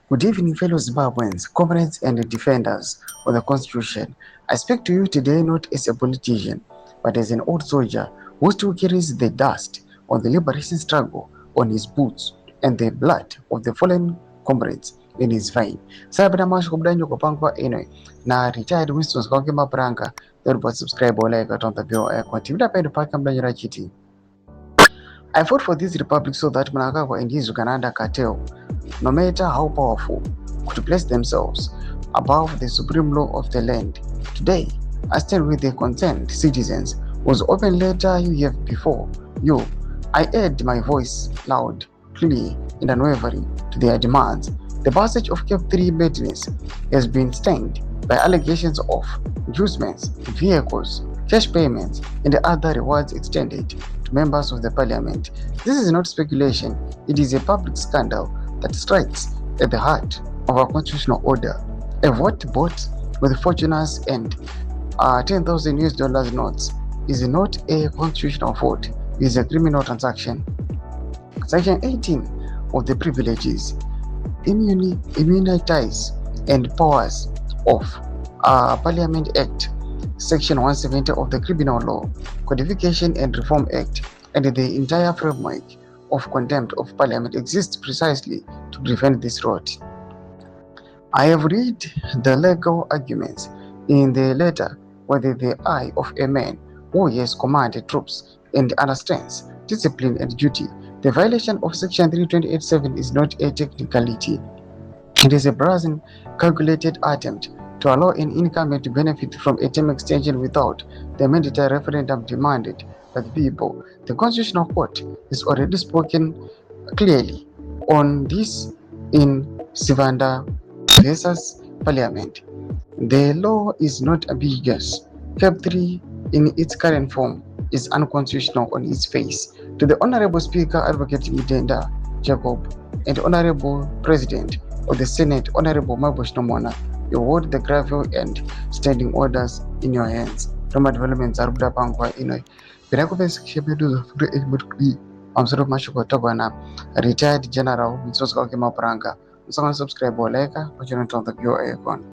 Good evening, fellow Zimbabweans, comrades and defenders of the Constitution. I speak to you today not as a politician, but as an old soldier who still carries the dust of the liberation struggle on his boots and the blood of the fallen comrades in his vein. Sabina mash kubdanyo kopangwa ino na retired Winston skauke mapranga then but subscribe or like on the video continue to paka mdanyo chiti. I fought for this republic so that Mnangagwa and his Uganda cartel, no matter how powerful, could place themselves above the supreme law of the land. Today, I stand with the concerned citizens whose open letter you have before you. I add my voice loud, clear, and unwavering to their demands. The passage of Cape 3 maintenance has been stained by allegations of inducements, vehicles, cash payments, and other rewards extended to members of the parliament. This is not speculation, it is a public scandal that strikes at the heart of our constitutional order. A vote bought with fortunes and $10,000 notes is not a constitutional vote, it is a criminal transaction. Section 18 of the Privileges, Immunities and Powers of Parliament Act, Section 170 of the Criminal Law, Codification and Reform Act, and the entire framework of contempt of Parliament exists precisely to prevent this rot. I have read the legal arguments in the letter with the eye of a man who has commanded troops and understands discipline and duty. The violation of Section 3287 is not a technicality. It is a brazen, calculated attempt to allow an incumbent to benefit from a term extension without the mandatory referendum demanded by the people. The Constitutional Court has already spoken clearly on this in Sivanda versus Parliament. The law is not ambiguous. Cap 3 in its current form is unconstitutional on its face. To the Honorable Speaker, Advocate Midenda Jacob, and Honorable President of the Senate, Honorable Mabush Nomona, you hold the gravel and standing orders in your hands. Roma developments are buda pangwa inoi. Pirakupe shebedu fure ekmutki. Amsoro mashuko tobana retired general Mitsos Kake Mapranga. Someone subscribe or like, but you don't the video icon.